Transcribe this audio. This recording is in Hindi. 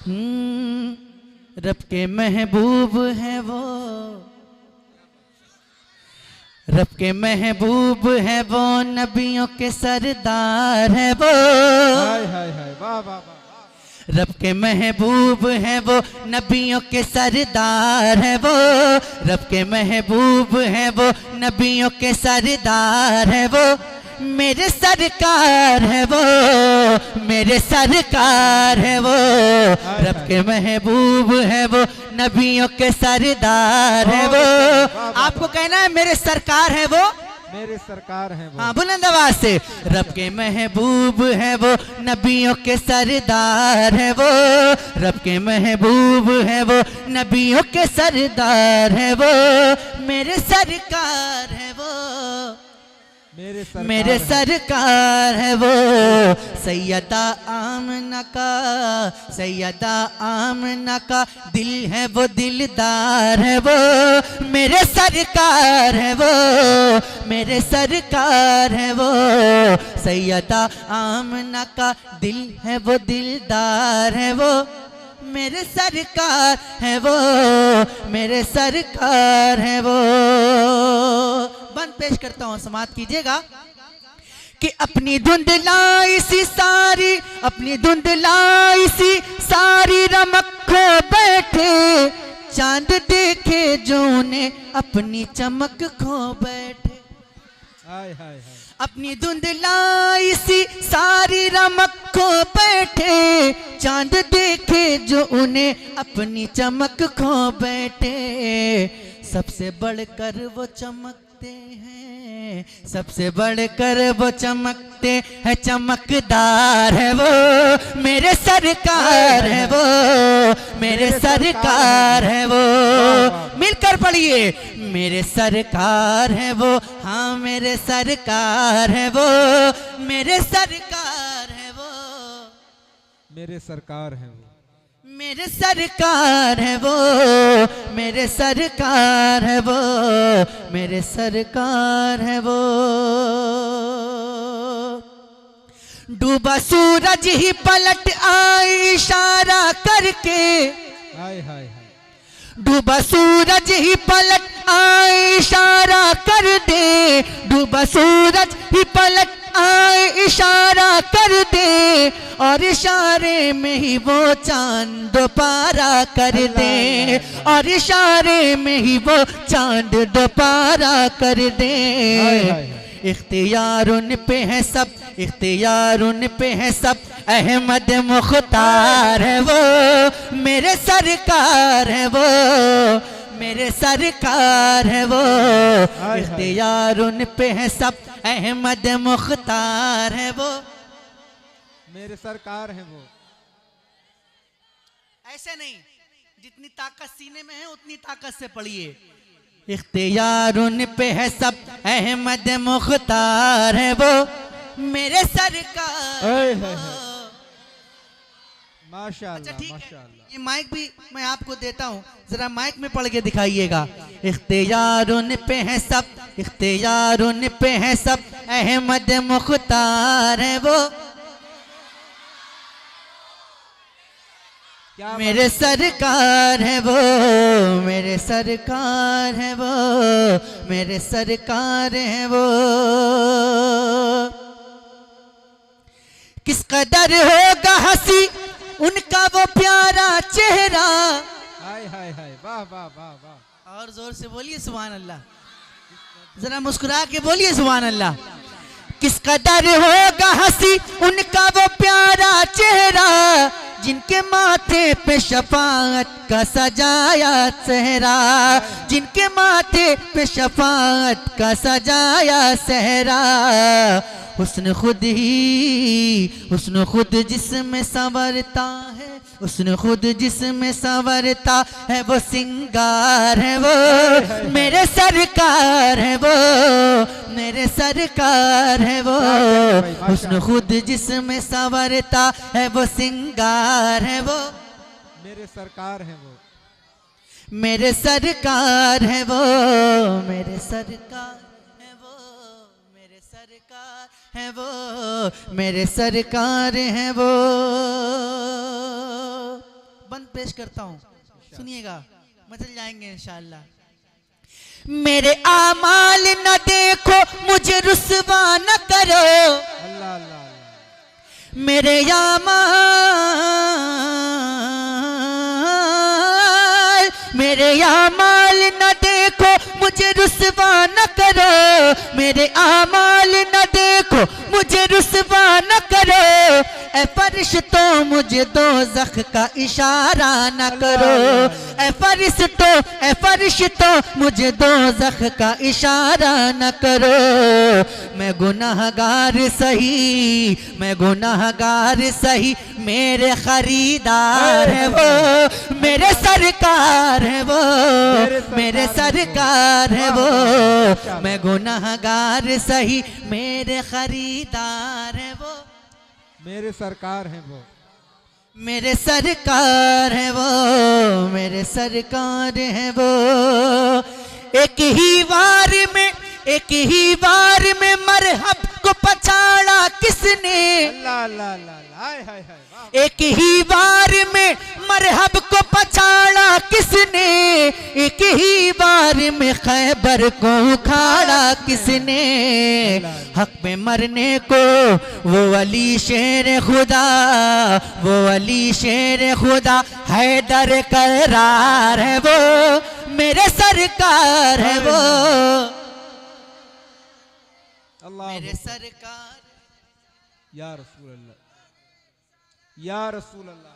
रब के महबूब है वो, रब के महबूब है वो, नबियों के सरदार है वो। हाय हाय हाय, वाह वाह वाह। रब के महबूब है वो, नबियों के सरदार है वो। रब के महबूब है वो, नबियों के सरदार है वो। मेरे सरकार है वो, मेरे सरकार है वो। रब के महबूब है वो, नबियों के सरदार है वो। आपको कहना है मेरे सरकार है वो, मेरे सरकार हैं वो। हाँ बुलंद आवाज से। रब के महबूब है वो, नबियों के सरदार है वो। रब के महबूब है वो, नबियों के सरदार है वो। मेरे सरकार है वो, मेरे सरकार है वो। सैयदा आमना का, सैयदा आमना का दिल है वो, दिलदार है वो। मेरे सरकार है वो, मेरे सरकार है वो। सैयदा आमना का दिल है वो, दिलदार है वो। मेरे सरकार है वो, मेरे सरकार है वो। बंद पेश करता हूं, समाप्त कीजिएगा कि अपनी धुंधलाई सी सारी, अपनी धुंधलाई सी सारी रमक खो बैठे। चांद देखे जो ने अपनी चमक खो बैठे। हाय हाय हाय। अपनी धुंधलाई सी सारी रमक खो बैठे। चांद देखे जो उन्हें अपनी चमक खो बैठे। सबसे बढ़कर वो चमकते हैं, सबसे बढ़कर वो चमकते हैं, चमकदार है वो। मेरे सरकार है वो, मेरे सरकार है वो। मिलकर पढ़िए, मेरे सरकार है वो, हाँ मेरे सरकार है वो। मेरे सरकार है वो, मेरे सरकार हैं वो। मेरे सरकार है वो, मेरे सरकार है वो, मेरे सरकार है वो। डूबा सूरज ही पलट आए इशारा करके। हाय हाय हाय। डूबा सूरज ही पलट आए इशारा कर दे। डूबा सूरज ही पलट आए इशारा कर दे। और इशारे में ही वो चांद पारा कर दे। और इशारे में ही वो चांद पारा कर दे। इख्तियार उन पे है सब, इख्तियार उन पे है सब। अहमद मुख्तार है वो, मेरे सरकार है वो, मेरे सरकार है वो। इख्तियार उन पे है सब, अहमद मुख्तार है वो, मेरे सरकार हैं वो। ऐसे नहीं, जितनी ताकत सीने में है उतनी ताकत से पढ़िए। इख्तियार उन पे है सब, अहमद मुख्तार है वो, मेरे सरकार। माशाअल्लाह, ठीक है, माशाअल्लाह। ये माइक भी मैं आपको देता हूँ, जरा माइक में पढ़ के दिखाइएगा। इख्तियार उन पे है सब, इख्तियार उन पे है सब, अहमद मुख्तार है वो। मेरे सरकार है वो, मेरे सरकार है वो, मेरे सरकार है वो। किस कदर होगा हंसी उनका वो प्यारा चेहरा। हाय हाय हाय, वाह वाह वाह वाह। और जोर से बोलिए सुभान अल्लाह, जरा मुस्कुरा के बोलिए सुभान अल्लाह। किस कदर होगा हंसी उनका वो प्यारा चेहरा। जिनके माथे पे शफाअत का सजाया सहरा। जिनके माथे पे शफाअत का सजाया सहरा। हुस्न खुद ही, हुस्न खुद जिसमें संवरता है, हुस्न खुद जिसमें संवरता है, वो सिंगार है वो, मेरे सरकार है वो, मेरे सरकार है वो। हुस्न खुद जिसमें संवरता है, वो सिंगार है वो, मेरे सरकार हैं वो। मेरे सरकार है वो, मेरे सरकार है वो, मेरे सरकार है वो, मेरे सरकार है वो। पेश करता हूँ, सुनिएगा, मचल जाएंगे इंशाअल्लाह। मेरे आमाल न देखो, मुझे रुसवा न करो, अल्लाह अल्लाह अल्लाह। मेरे आमाल न देखो, मुझे रुसवा न करो, मेरे आमाल न देखो, मुझे रुसवा न करो, ए फरिश्तों मुझे दोज़ख का इशारा न करो, ए फरिश्तों मुझे दोज़ख का इशारा न करो। मैं गुनाहगार सही, मैं गुनाहगार सही, मेरे खरीदार है वो, मेरे सरकार है वो, मेरे सरकार है वो। मैं गुनाहगार सही, मेरे खरीदार है वो, मेरे सरकार हैं वो, मेरे सरकार है वो, मेरे सरकार है वो। एक ही वार में मरहब को पछाड़ा किसने, अल्लाह अल्लाह अल्लाह अल्लाह। हाय हाय हाय वाह। एक ही वार में मरहब को पछाड़ा किसने, एक ही बार में खैबर को उखाड़ा किसने। हक में मरने को वो अली शेर खुदा, वो अली शेर खुदा, हैदर करार है वो, मेरे सरकार है वो, अल्लाह मेरे सरकार। या रसूल अल्लाह, या रसूल अल्लाह।